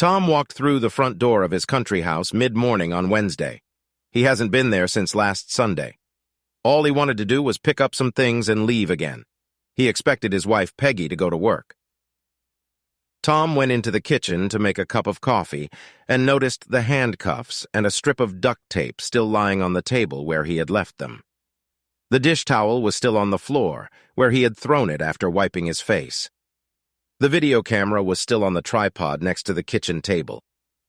Tom walked through the front door of his country house mid-morning on Wednesday. He hasn't been there since last Sunday. All he wanted to do was pick up some things and leave again. He expected his wife Peggy to go to work. Tom went into the kitchen to make a cup of coffee and noticed the handcuffs and a strip of duct tape still lying on the table where he had left them. The dish towel was still on the floor, where he had thrown it after wiping his face. The video camera was still on the tripod next to the kitchen table.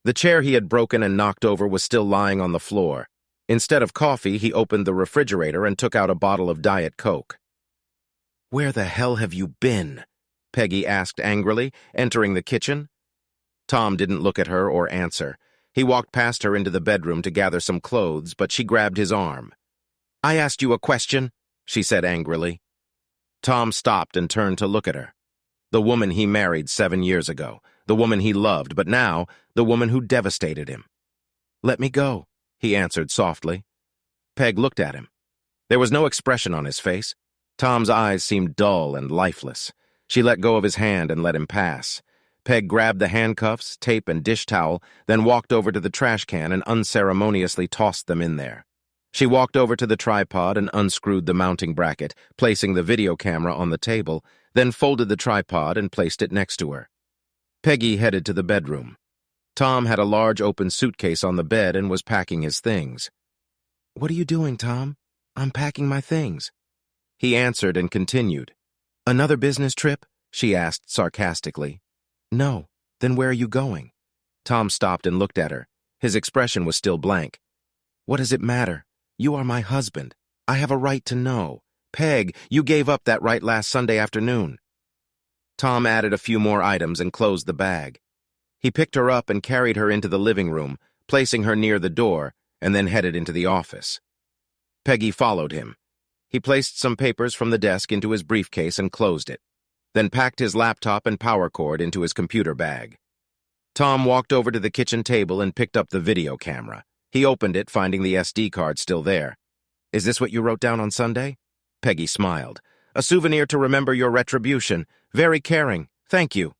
The chair he had broken and knocked over was still lying on the floor. Instead of coffee, he opened the refrigerator and took out a bottle of Diet Coke. "Where the hell have you been?" Peggy asked angrily, entering the kitchen. Tom didn't look at her or answer. He walked past her into the bedroom to gather some clothes, but she grabbed his arm. "I asked you a question," she said angrily. Tom stopped and turned to look at her. The woman he married 7 years ago, the woman he loved, but now the woman who devastated him. "Let me go," he answered softly. Peg looked at him. There was no expression on his face. Tom's eyes seemed dull and lifeless. She let go of his hand and let him pass. Peg grabbed the handcuffs, tape, and dish towel, then walked over to the trash can and unceremoniously tossed them in there. She walked over to the tripod and unscrewed the mounting bracket, placing the video camera on the table, then folded the tripod and placed it next to her. Peggy headed to the bedroom. Tom had a large open suitcase on the bed and was packing his things. "What are you doing, Tom?" "I'm packing my things." He answered and continued. "Another business trip?" she asked sarcastically. "No. Then where are you going?" Tom stopped and looked at her. His expression was still blank. "What does it matter? You are my husband. I have a right to know. Peg, you gave up that right last Sunday afternoon." Tom added a few more items and closed the bag. He picked her up and carried her into the living room, placing her near the door, and then headed into the office. Peggy followed him. He placed some papers from the desk into his briefcase and closed it, then packed his laptop and power cord into his computer bag. Tom walked over to the kitchen table and picked up the video camera. He opened it, finding the SD card still there. "Is this what you wrote down on Sunday?" Peggy smiled. "A souvenir to remember your retribution. Very caring. Thank you."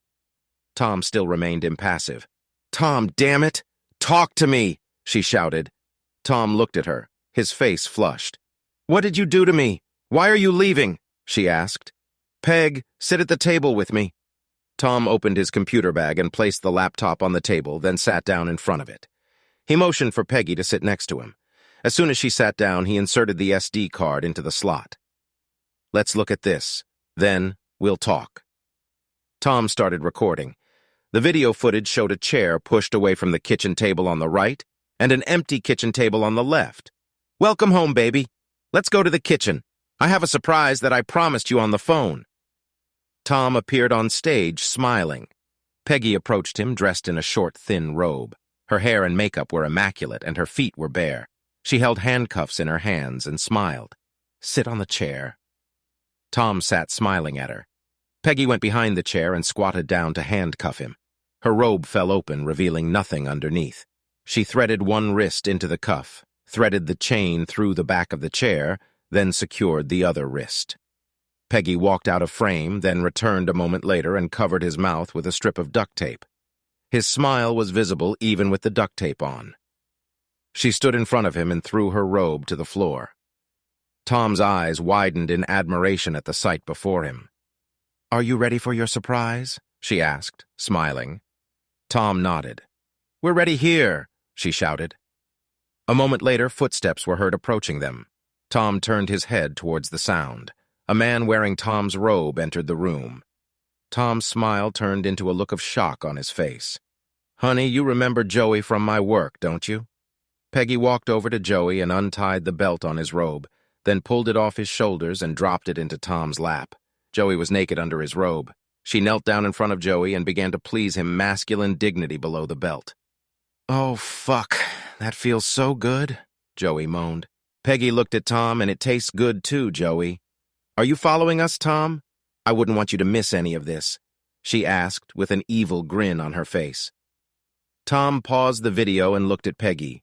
Tom still remained impassive. "Tom, damn it! Talk to me!" she shouted. Tom looked at her, his face flushed. "What did you do to me? Why are you leaving?" she asked. "Peg, sit at the table with me." Tom opened his computer bag and placed the laptop on the table, then sat down in front of it. He motioned for Peggy to sit next to him. As soon as she sat down, he inserted the SD card into the slot. "Let's look at this. Then we'll talk." Tom started recording. The video footage showed a chair pushed away from the kitchen table on the right and an empty kitchen table on the left. "Welcome home, baby. Let's go to the kitchen. I have a surprise that I promised you on the phone." Tom appeared on stage, smiling. Peggy approached him, dressed in a short, thin robe. Her hair and makeup were immaculate, and her feet were bare. She held handcuffs in her hands and smiled. "Sit on the chair." Tom sat smiling at her. Peggy went behind the chair and squatted down to handcuff him. Her robe fell open, revealing nothing underneath. She threaded one wrist into the cuff, threaded the chain through the back of the chair, then secured the other wrist. Peggy walked out of frame, then returned a moment later and covered his mouth with a strip of duct tape. His smile was visible even with the duct tape on. She stood in front of him and threw her robe to the floor. Tom's eyes widened in admiration at the sight before him. "Are you ready for your surprise?" she asked, smiling. Tom nodded. "We're ready here," she shouted. A moment later, footsteps were heard approaching them. Tom turned his head towards the sound. A man wearing Tom's robe entered the room. Tom's smile turned into a look of shock on his face. "Honey, you remember Joey from my work, don't you?" Peggy walked over to Joey and untied the belt on his robe, then pulled it off his shoulders and dropped it into Tom's lap. Joey was naked under his robe. She knelt down in front of Joey and began to please him masculine dignity below the belt. "Oh, fuck. That feels so good," Joey moaned. Peggy looked at Tom, and "It tastes good too, Joey. Are you following us, Tom? I wouldn't want you to miss any of this," she asked with an evil grin on her face. Tom paused the video and looked at Peggy.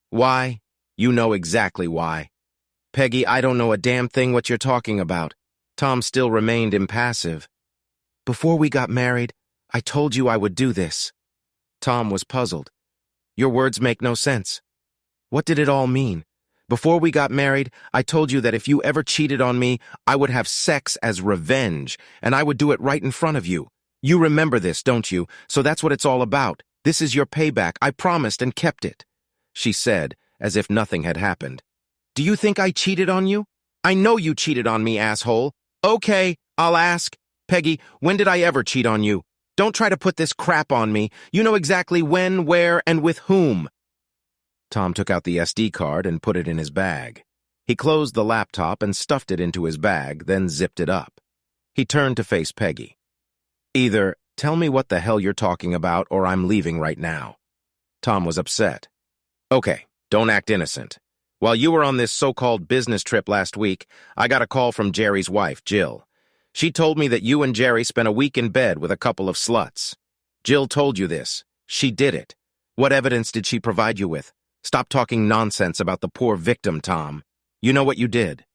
"Why? You know exactly why." "Peggy, I don't know a damn thing what you're talking about." Tom still remained impassive. "Before we got married, I told you I would do this." Tom was puzzled. Your words make no sense. What did it all mean? Before we got married, I told you that if you ever cheated on me, I would have sex as revenge, and I would do it right in front of you. You remember this, don't you? So that's what it's all about. This is your payback. I promised and kept it, she said, as if nothing had happened. Do you think I cheated on you? I know you cheated on me, asshole. Okay, I'll ask. Peggy, when did I ever cheat on you? Don't try to put this crap on me. You know exactly when, where, and with whom. Tom took out the SD card and put it in his bag. He closed the laptop and stuffed it into his bag, then zipped it up. He turned to face Peggy. Either tell me what the hell you're talking about or I'm leaving right now. Tom was upset. Okay, don't act innocent. While you were on this so-called business trip last week, I got a call from Jerry's wife, Jill. She told me that you and Jerry spent a week in bed with a couple of sluts. Jill told you this. She did it. What evidence did she provide you with? Stop talking nonsense about the poor victim, Tom. You know what you did.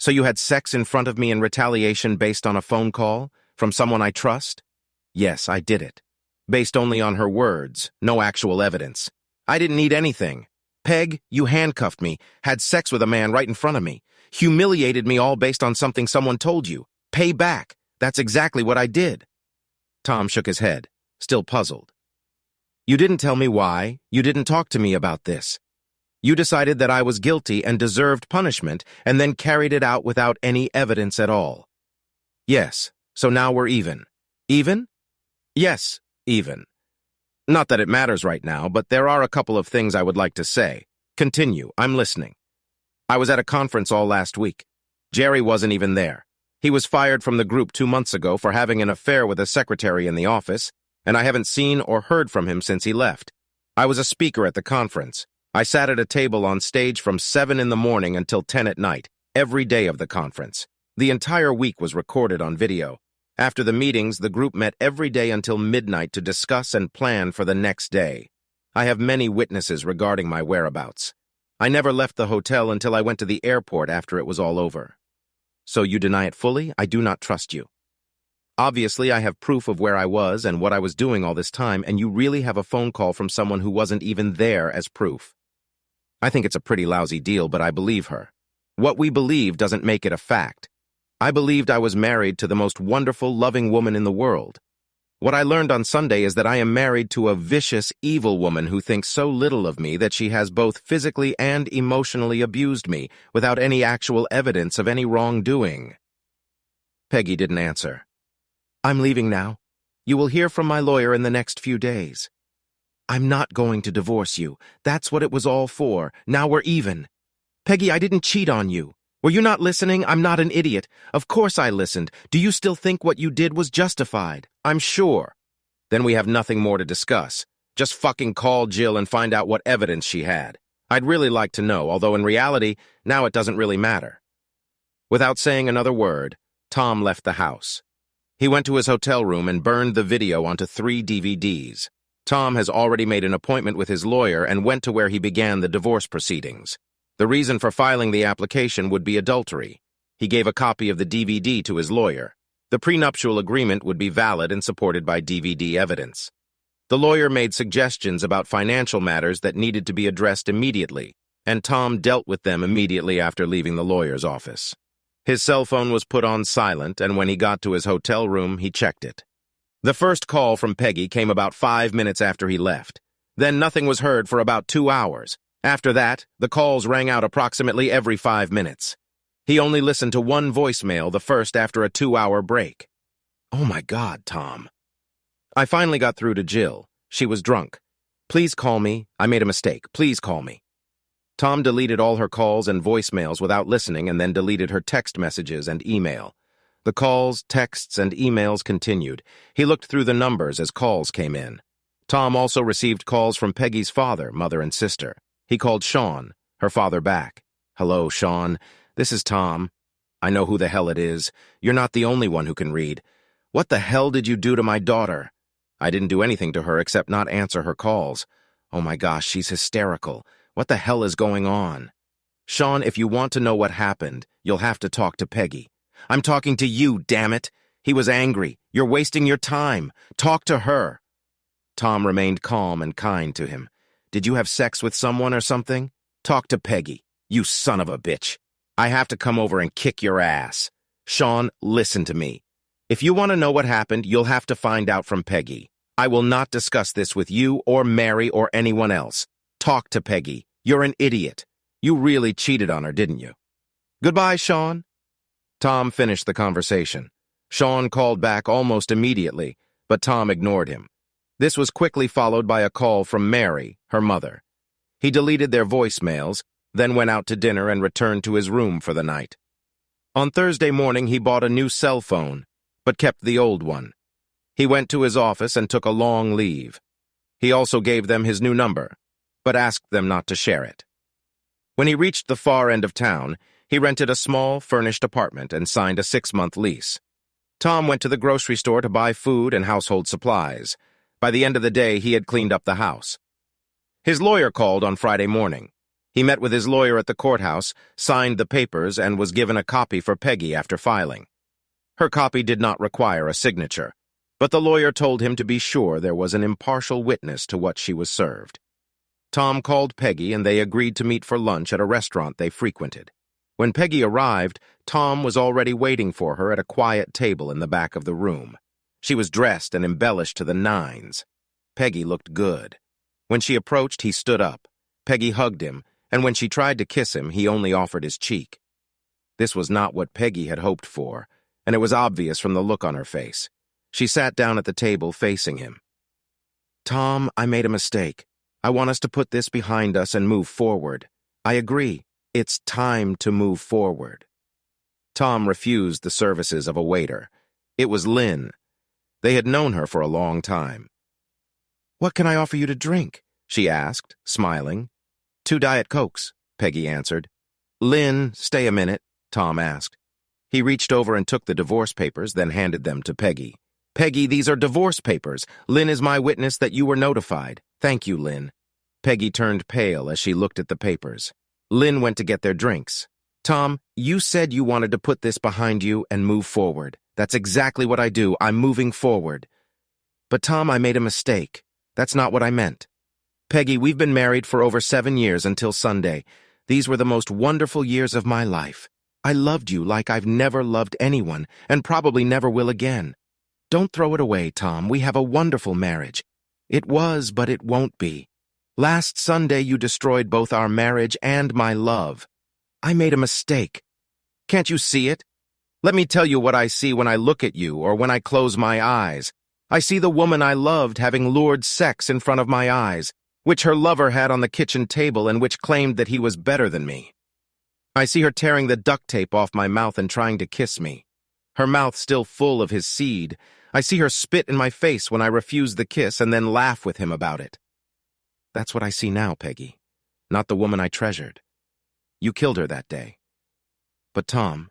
So you had sex in front of me in retaliation based on a phone call from someone I trust? Yes, I did it. Based only on her words, no actual evidence. I didn't need anything. Peg, you handcuffed me, had sex with a man right in front of me, humiliated me all based on something someone told you. Pay back. That's exactly what I did. Tom shook his head, still puzzled. You didn't tell me why. You didn't talk to me about this. You decided that I was guilty and deserved punishment, and then carried it out without any evidence at all. Yes, so now we're even. Even? Yes, even. Not that it matters right now, but there are a couple of things I would like to say. Continue, I'm listening. I was at a conference all last week. Jerry wasn't even there. He was fired from the group 2 months ago for having an affair with a secretary in the office, and I haven't seen or heard from him since he left. I was a speaker at the conference. I sat at a table on stage from 7 in the morning until 10 at night, every day of the conference. The entire week was recorded on video. After the meetings, the group met every day until midnight to discuss and plan for the next day. I have many witnesses regarding my whereabouts. I never left the hotel until I went to the airport after it was all over. So you deny it fully? I do not trust you. Obviously, I have proof of where I was and what I was doing all this time, and you really have a phone call from someone who wasn't even there as proof. I think it's a pretty lousy deal, but I believe her. What we believe doesn't make it a fact. I believed I was married to the most wonderful, loving woman in the world. What I learned on Sunday is that I am married to a vicious, evil woman who thinks so little of me that she has both physically and emotionally abused me without any actual evidence of any wrongdoing. Peggy didn't answer. I'm leaving now. You will hear from my lawyer in the next few days. I'm not going to divorce you. That's what it was all for. Now we're even. Peggy, I didn't cheat on you. Were you not listening? I'm not an idiot. Of course I listened. Do you still think what you did was justified? I'm sure. Then we have nothing more to discuss. Just fucking call Jill and find out what evidence she had. I'd really like to know, although in reality, now it doesn't really matter. Without saying another word, Tom left the house. He went to his hotel room and burned the video onto 3 DVDs. Tom has already made an appointment with his lawyer and went to where he began the divorce proceedings. The reason for filing the application would be adultery. He gave a copy of the DVD to his lawyer. The prenuptial agreement would be valid and supported by DVD evidence. The lawyer made suggestions about financial matters that needed to be addressed immediately, and Tom dealt with them immediately after leaving the lawyer's office. His cell phone was put on silent, and when he got to his hotel room, he checked it. The first call from Peggy came about 5 minutes after he left. Then nothing was heard for about 2 hours. After that, the calls rang out approximately every 5 minutes. He only listened to one voicemail, the first after a 2-hour break. Oh my God, Tom. I finally got through to Jill. She was drunk. Please call me. I made a mistake. Please call me. Tom deleted all her calls and voicemails without listening and then deleted her text messages and email. The calls, texts, and emails continued. He looked through the numbers as calls came in. Tom also received calls from Peggy's father, mother, and sister. He called Sean, her father, back. Hello, Sean. This is Tom. I know who the hell it is. You're not the only one who can read. What the hell did you do to my daughter? I didn't do anything to her except not answer her calls. Oh my gosh, she's hysterical. What the hell is going on? Sean, if you want to know what happened, you'll have to talk to Peggy. I'm talking to you, damn it. He was angry. You're wasting your time. Talk to her. Tom remained calm and kind to him. Did you have sex with someone or something? Talk to Peggy. You son of a bitch. I have to come over and kick your ass. Sean, listen to me. If you want to know what happened, you'll have to find out from Peggy. I will not discuss this with you or Mary or anyone else. Talk to Peggy. You're an idiot. You really cheated on her, didn't you? Goodbye, Sean. Tom finished the conversation. Sean called back almost immediately, but Tom ignored him. This was quickly followed by a call from Mary, her mother. He deleted their voicemails, then went out to dinner and returned to his room for the night. On Thursday morning, he bought a new cell phone, but kept the old one. He went to his office and took a long leave. He also gave them his new number, but asked them not to share it. When he reached the far end of town, he rented a small, furnished apartment and signed a 6-month lease. Tom went to the grocery store to buy food and household supplies. By the end of the day, he had cleaned up the house. His lawyer called on Friday morning. He met with his lawyer at the courthouse, signed the papers, and was given a copy for Peggy after filing. Her copy did not require a signature, but the lawyer told him to be sure there was an impartial witness to what she was served. Tom called Peggy, and they agreed to meet for lunch at a restaurant they frequented. When Peggy arrived, Tom was already waiting for her at a quiet table in the back of the room. She was dressed and embellished to the nines. Peggy looked good. When she approached, he stood up. Peggy hugged him, and when she tried to kiss him, he only offered his cheek. This was not what Peggy had hoped for, and it was obvious from the look on her face. She sat down at the table facing him. Tom, I made a mistake. I want us to put this behind us and move forward. I agree. It's time to move forward. Tom refused the services of a waiter. It was Lynn. They had known her for a long time. What can I offer you to drink? She asked, smiling. 2 Diet Cokes, Peggy answered. Lynn, stay a minute, Tom asked. He reached over and took the divorce papers, then handed them to Peggy. Peggy, these are divorce papers. Lynn is my witness that you were notified. Thank you, Lynn. Peggy turned pale as she looked at the papers. Lynn went to get their drinks. Tom, you said you wanted to put this behind you and move forward. That's exactly what I do. I'm moving forward. But Tom, I made a mistake. That's not what I meant. Peggy, we've been married for over 7 years until Sunday. These were the most wonderful years of my life. I loved you like I've never loved anyone, and probably never will again. Don't throw it away, Tom. We have a wonderful marriage. It was, but it won't be. Last Sunday you destroyed both our marriage and my love. I made a mistake. Can't you see it? Let me tell you what I see when I look at you or when I close my eyes. I see the woman I loved having lured sex in front of my eyes, which her lover had on the kitchen table and which claimed that he was better than me. I see her tearing the duct tape off my mouth and trying to kiss me. Her mouth still full of his seed. I see her spit in my face when I refuse the kiss and then laugh with him about it. That's what I see now, Peggy. Not the woman I treasured. You killed her that day. But Tom,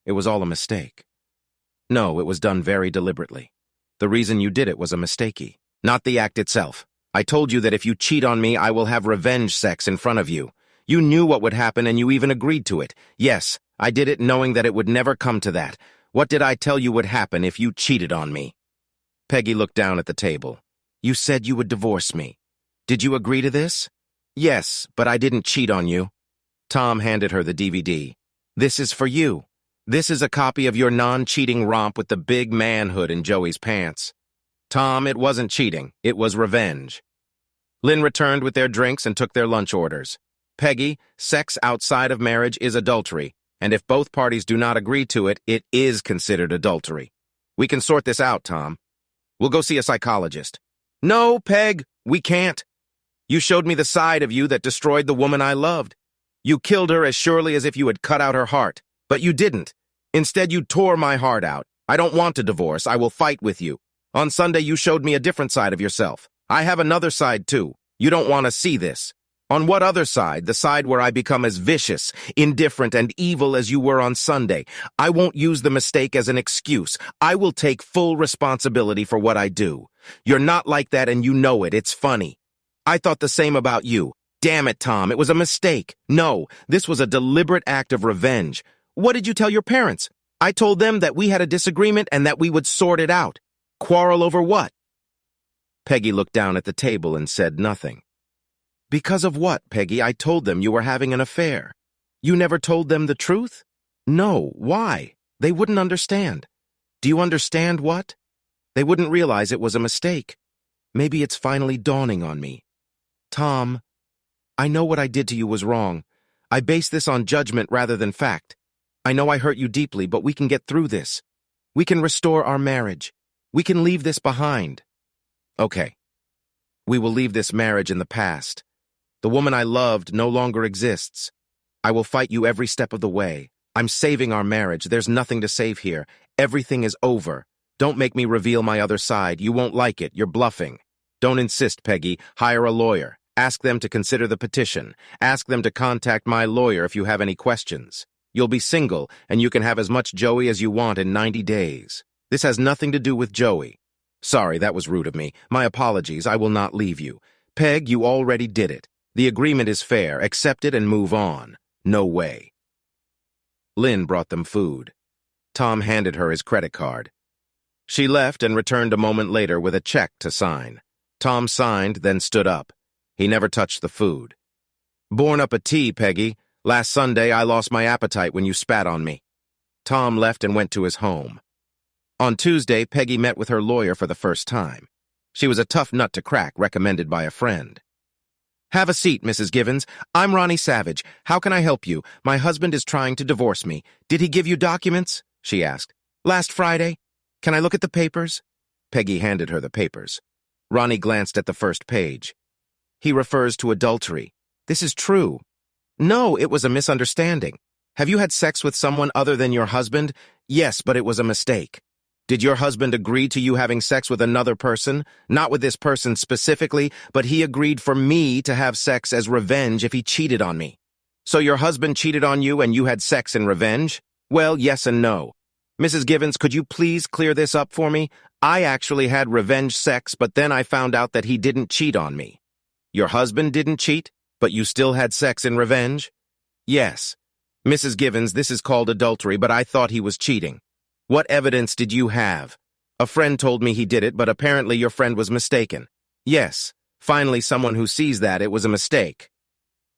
it was all a mistake. No, it was done very deliberately. The reason you did it was a mistake, not the act itself. I told you that if you cheat on me, I will have revenge sex in front of you. You knew what would happen and you even agreed to it. Yes, I did it knowing that it would never come to that. What did I tell you would happen if you cheated on me? Peggy looked down at the table. You said you would divorce me. Did you agree to this? Yes, but I didn't cheat on you. Tom handed her the DVD. This is for you. This is a copy of your non-cheating romp with the big manhood in Joey's pants. Tom, it wasn't cheating. It was revenge. Lynn returned with their drinks and took their lunch orders. Peggy, sex outside of marriage is adultery, and if both parties do not agree to it, it is considered adultery. We can sort this out, Tom. We'll go see a psychologist. No, Peg, we can't. You showed me the side of you that destroyed the woman I loved. You killed her as surely as if you had cut out her heart. But you didn't. Instead, you tore my heart out. I don't want a divorce. I will fight with you. On Sunday, you showed me a different side of yourself. I have another side, too. You don't want to see this. On what other side? The side where I become as vicious, indifferent, and evil as you were on Sunday. I won't use the mistake as an excuse. I will take full responsibility for what I do. You're not like that, and you know it. It's funny. I thought the same about you. Damn it, Tom. It was a mistake. No, this was a deliberate act of revenge. What did you tell your parents? I told them that we had a disagreement and that we would sort it out. Quarrel over what? Peggy looked down at the table and said nothing. Because of what, Peggy? I told them you were having an affair. You never told them the truth? No, why? They wouldn't understand. Do you understand what? They wouldn't realize it was a mistake. Maybe it's finally dawning on me. Tom, I know what I did to you was wrong. I base this on judgment rather than fact. I know I hurt you deeply, but we can get through this. We can restore our marriage. We can leave this behind. Okay. We will leave this marriage in the past. The woman I loved no longer exists. I will fight you every step of the way. I'm saving our marriage. There's nothing to save here. Everything is over. Don't make me reveal my other side. You won't like it. You're bluffing. Don't insist, Peggy. Hire a lawyer. Ask them to consider the petition. Ask them to contact my lawyer if you have any questions. You'll be single, and you can have as much Joey as you want in 90 days. This has nothing to do with Joey. Sorry, that was rude of me. My apologies. I will not leave you. Peg, you already did it. The agreement is fair. Accept it and move on. No way. Lynn brought them food. Tom handed her his credit card. She left and returned a moment later with a check to sign. Tom signed, then stood up. He never touched the food. Born up a tea, Peggy. Last Sunday, I lost my appetite when you spat on me. Tom left and went to his home. On Tuesday, Peggy met with her lawyer for the first time. She was a tough nut to crack, recommended by a friend. Have a seat, Mrs. Givens. I'm Ronnie Savage. How can I help you? My husband is trying to divorce me. Did he give you documents? She asked. Last Friday. Can I look at the papers? Peggy handed her the papers. Ronnie glanced at the first page. He refers to adultery. This is true. No, it was a misunderstanding. Have you had sex with someone other than your husband? Yes, but it was a mistake. Did your husband agree to you having sex with another person? Not with this person specifically, but he agreed for me to have sex as revenge if he cheated on me. So your husband cheated on you and you had sex in revenge? Well, yes and no. Mrs. Givens, could you please clear this up for me? I actually had revenge sex, but then I found out that he didn't cheat on me. Your husband didn't cheat, but you still had sex in revenge? Yes. Mrs. Givens, this is called adultery, but I thought he was cheating. What evidence did you have? A friend told me he did it, but apparently your friend was mistaken. Yes, finally someone who sees that it was a mistake.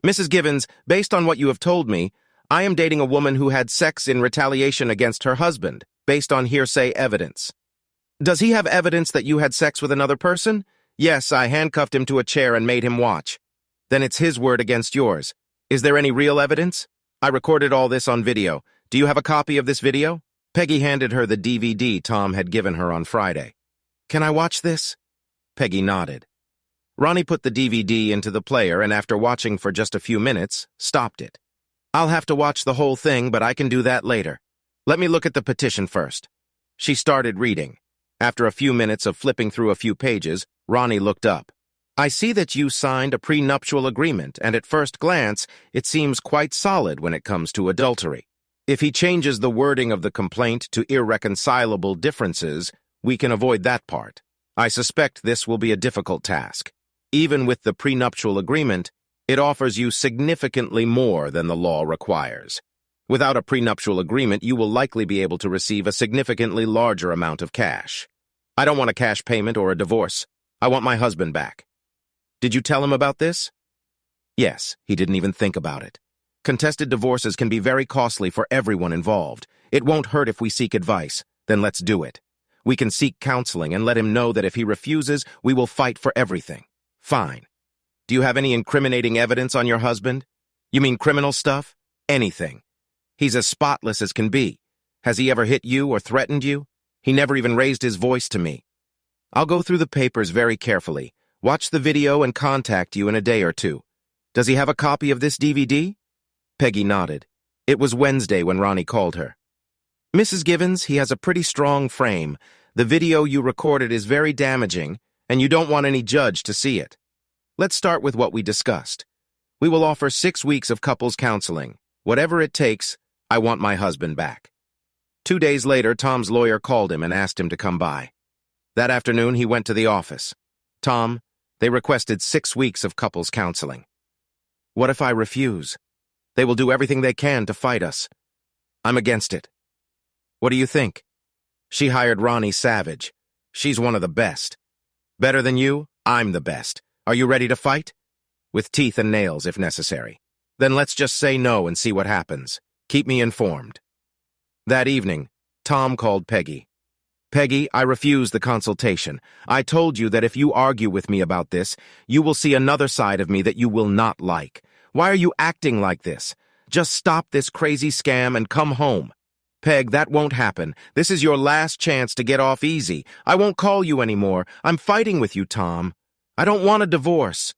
Mrs. Givens, based on what you have told me, I am dating a woman who had sex in retaliation against her husband, based on hearsay evidence. Does he have evidence that you had sex with another person? Yes, I handcuffed him to a chair and made him watch. Then it's his word against yours. Is there any real evidence? I recorded all this on video. Do you have a copy of this video? Peggy handed her the DVD Tom had given her on Friday. Can I watch this? Peggy nodded. Ronnie put the DVD into the player and after watching for just a few minutes, stopped it. I'll have to watch the whole thing, but I can do that later. Let me look at the petition first. She started reading. After a few minutes of flipping through a few pages, Ronnie looked up. I see that you signed a prenuptial agreement, and at first glance, it seems quite solid when it comes to adultery. If he changes the wording of the complaint to irreconcilable differences, we can avoid that part. I suspect this will be a difficult task. Even with the prenuptial agreement, it offers you significantly more than the law requires. Without a prenuptial agreement, you will likely be able to receive a significantly larger amount of cash. I don't want a cash payment or a divorce. I want my husband back. Did you tell him about this? Yes, he didn't even think about it. Contested divorces can be very costly for everyone involved. It won't hurt if we seek advice. Then let's do it. We can seek counseling and let him know that if he refuses, we will fight for everything. Fine. Do you have any incriminating evidence on your husband? You mean criminal stuff? Anything. He's as spotless as can be. Has he ever hit you or threatened you? He never even raised his voice to me. I'll go through the papers very carefully, watch the video and contact you in a day or two. Does he have a copy of this DVD? Peggy nodded. It was Wednesday when Ronnie called her. Mrs. Givens, he has a pretty strong frame. The video you recorded is very damaging, and you don't want any judge to see it. Let's start with what we discussed. We will offer 6 weeks of couples counseling. Whatever it takes, I want my husband back. 2 days later, Tom's lawyer called him and asked him to come by. That afternoon, he went to the office. Tom, they requested 6 weeks of couples counseling. What if I refuse? They will do everything they can to fight us. I'm against it. What do you think? She hired Ronnie Savage. She's one of the best. Better than you? I'm the best. Are you ready to fight? With teeth and nails, if necessary. Then let's just say no and see what happens. Keep me informed. That evening, Tom called Peggy. Peggy, I refuse the consultation. I told you that if you argue with me about this, you will see another side of me that you will not like. Why are you acting like this? Just stop this crazy scam and come home. Peg, that won't happen. This is your last chance to get off easy. I won't call you anymore. I'm fighting with you, Tom. I don't want a divorce.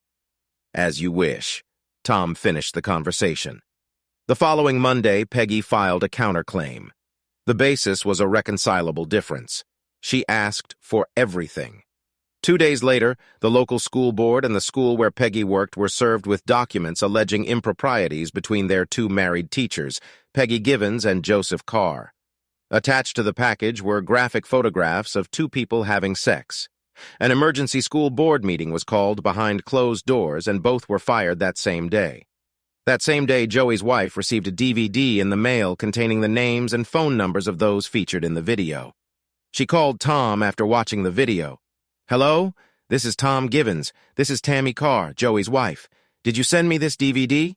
As you wish. Tom finished the conversation. The following Monday, Peggy filed a counterclaim. The basis was a reconcilable difference. She asked for everything. 2 days later, the local school board and the school where Peggy worked were served with documents alleging improprieties between their two married teachers, Peggy Givens and Joseph Carr. Attached to the package were graphic photographs of two people having sex. An emergency school board meeting was called behind closed doors, and both were fired that same day. That same day, Joey's wife received a DVD in the mail containing the names and phone numbers of those featured in the video. She called Tom after watching the video. Hello? This is Tom Givens. This is Tammy Carr, Joey's wife. Did you send me this DVD?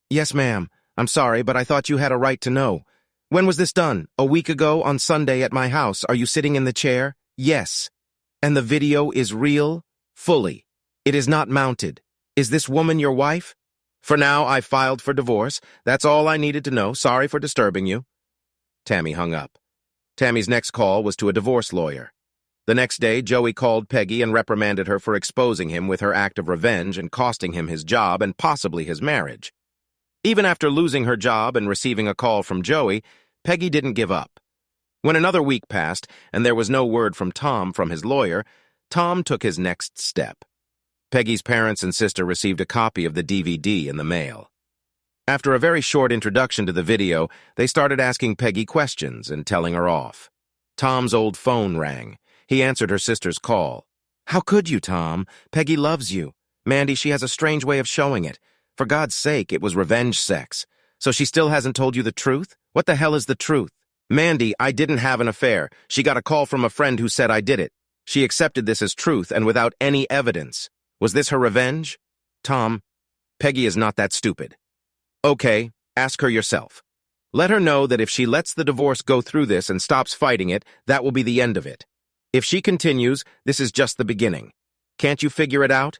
Yes, ma'am. I'm sorry, but I thought you had a right to know. When was this done? A week ago on Sunday at my house. Are you sitting in the chair? Yes. And the video is real? Fully. It is not mounted. Is this woman your wife? For now, I filed for divorce. That's all I needed to know. Sorry for disturbing you. Tammy hung up. Tammy's next call was to a divorce lawyer. The next day, Joey called Peggy and reprimanded her for exposing him with her act of revenge and costing him his job and possibly his marriage. Even after losing her job and receiving a call from Joey, Peggy didn't give up. When another week passed and there was no word from Tom from his lawyer, Tom took his next step. Peggy's parents and sister received a copy of the DVD in the mail. After a very short introduction to the video, they started asking Peggy questions and telling her off. Tom's old phone rang. He answered her sister's call. How could you, Tom? Peggy loves you. Mandy, she has a strange way of showing it. For God's sake, it was revenge sex. So she still hasn't told you the truth? What the hell is the truth? Mandy, I didn't have an affair. She got a call from a friend who said I did it. She accepted this as truth and without any evidence. Was this her revenge? Tom, Peggy is not that stupid. Okay, ask her yourself. Let her know that if she lets the divorce go through this and stops fighting it, that will be the end of it. If she continues, this is just the beginning. Can't you figure it out?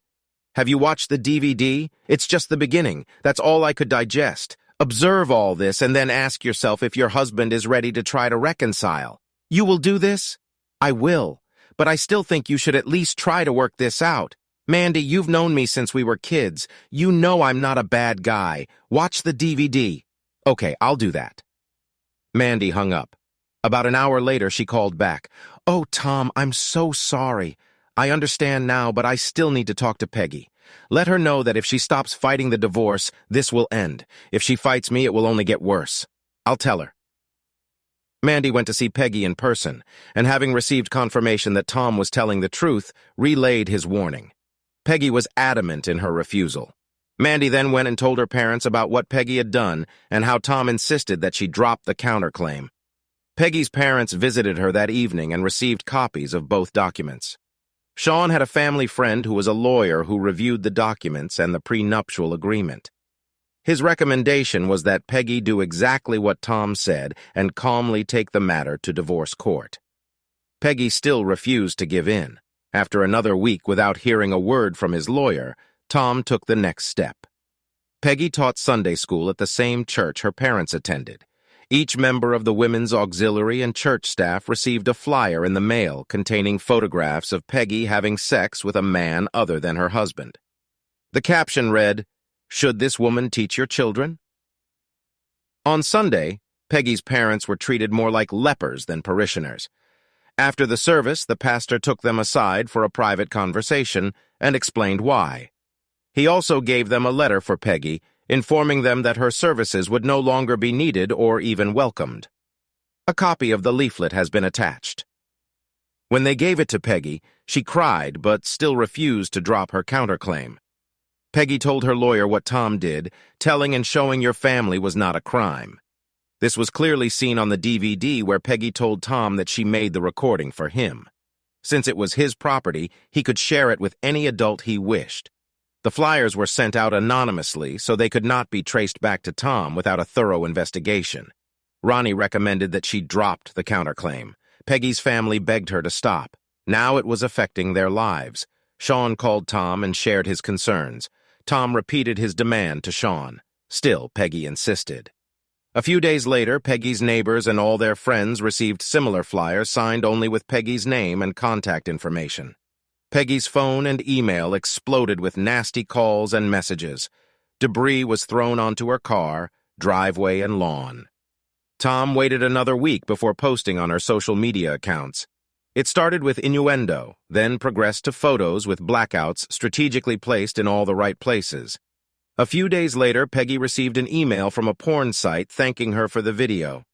Have you watched the DVD? It's just the beginning. That's all I could digest. Observe all this and then ask yourself if your husband is ready to try to reconcile. You will do this? I will. But I still think you should at least try to work this out. Mandy, you've known me since we were kids. You know I'm not a bad guy. Watch the DVD. Okay, I'll do that. Mandy hung up. About an hour later, she called back. Oh, Tom, I'm so sorry. I understand now, but I still need to talk to Peggy. Let her know that if she stops fighting the divorce, this will end. If she fights me, it will only get worse. I'll tell her. Mandy went to see Peggy in person, and having received confirmation that Tom was telling the truth, relayed his warning. Peggy was adamant in her refusal. Mandy then went and told her parents about what Peggy had done and how Tom insisted that she drop the counterclaim. Peggy's parents visited her that evening and received copies of both documents. Sean had a family friend who was a lawyer who reviewed the documents and the prenuptial agreement. His recommendation was that Peggy do exactly what Tom said and calmly take the matter to divorce court. Peggy still refused to give in. After another week without hearing a word from his lawyer, Tom took the next step. Peggy taught Sunday school at the same church her parents attended. Each member of the women's auxiliary and church staff received a flyer in the mail containing photographs of Peggy having sex with a man other than her husband. The caption read, "Should this woman teach your children?" On Sunday, Peggy's parents were treated more like lepers than parishioners. After the service, the pastor took them aside for a private conversation and explained why. He also gave them a letter for Peggy, informing them that her services would no longer be needed or even welcomed. A copy of the leaflet has been attached. When they gave it to Peggy, she cried but still refused to drop her counterclaim. Peggy told her lawyer what Tom did, telling and showing your family was not a crime. This was clearly seen on the DVD where Peggy told Tom that she made the recording for him. Since it was his property, he could share it with any adult he wished. The flyers were sent out anonymously so they could not be traced back to Tom without a thorough investigation. Ronnie recommended that she dropped the counterclaim. Peggy's family begged her to stop. Now it was affecting their lives. Sean called Tom and shared his concerns. Tom repeated his demand to Sean. Still, Peggy insisted. A few days later, Peggy's neighbors and all their friends received similar flyers signed only with Peggy's name and contact information. Peggy's phone and email exploded with nasty calls and messages. Debris was thrown onto her car, driveway, and lawn. Tom waited another week before posting on her social media accounts. It started with innuendo, then progressed to photos with blackouts strategically placed in all the right places. A few days later, Peggy received an email from a porn site thanking her for the video.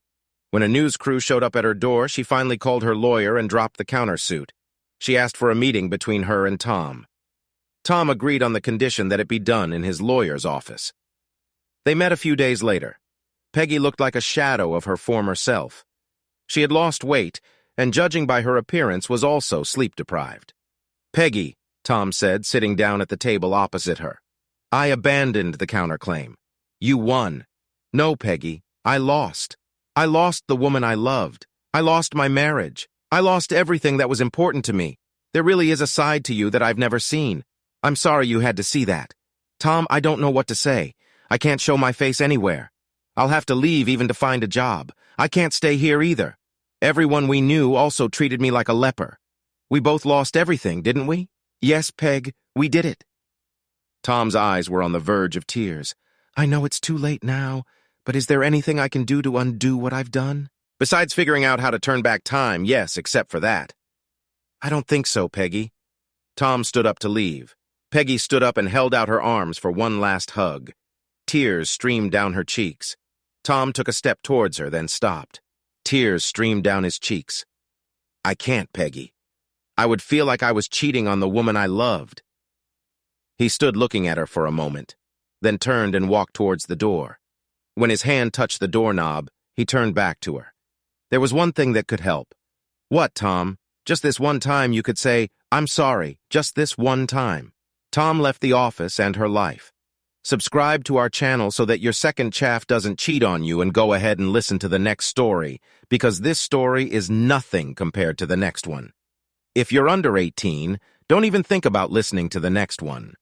When a news crew showed up at her door, she finally called her lawyer and dropped the countersuit. She asked for a meeting between her and Tom. Tom agreed on the condition that it be done in his lawyer's office. They met a few days later. Peggy looked like a shadow of her former self. She had lost weight, and judging by her appearance, was also sleep-deprived. "Peggy," Tom said, sitting down at the table opposite her. "I abandoned the counterclaim. You won." "No, Peggy, I lost. I lost the woman I loved. I lost my marriage. I lost everything that was important to me. There really is a side to you that I've never seen. I'm sorry you had to see that. Tom, I don't know what to say. I can't show my face anywhere. I'll have to leave even to find a job. I can't stay here either. Everyone we knew also treated me like a leper. We both lost everything, didn't we? Yes, Peg, we did it." Tom's eyes were on the verge of tears. "I know it's too late now, but is there anything I can do to undo what I've done?" "Besides figuring out how to turn back time, yes, except for that." "I don't think so, Peggy." Tom stood up to leave. Peggy stood up and held out her arms for one last hug. Tears streamed down her cheeks. Tom took a step towards her, then stopped. Tears streamed down his cheeks. "I can't, Peggy. I would feel like I was cheating on the woman I loved." He stood looking at her for a moment, then turned and walked towards the door. When his hand touched the doorknob, he turned back to her. "There was one thing that could help." "What, Tom? Just this one time you could say, 'I'm sorry,' just this one time." Tom left the office and her life. Subscribe to our channel so that your second chaff doesn't cheat on you, and go ahead and listen to the next story, because this story is nothing compared to the next one. If you're under 18, don't even think about listening to the next one.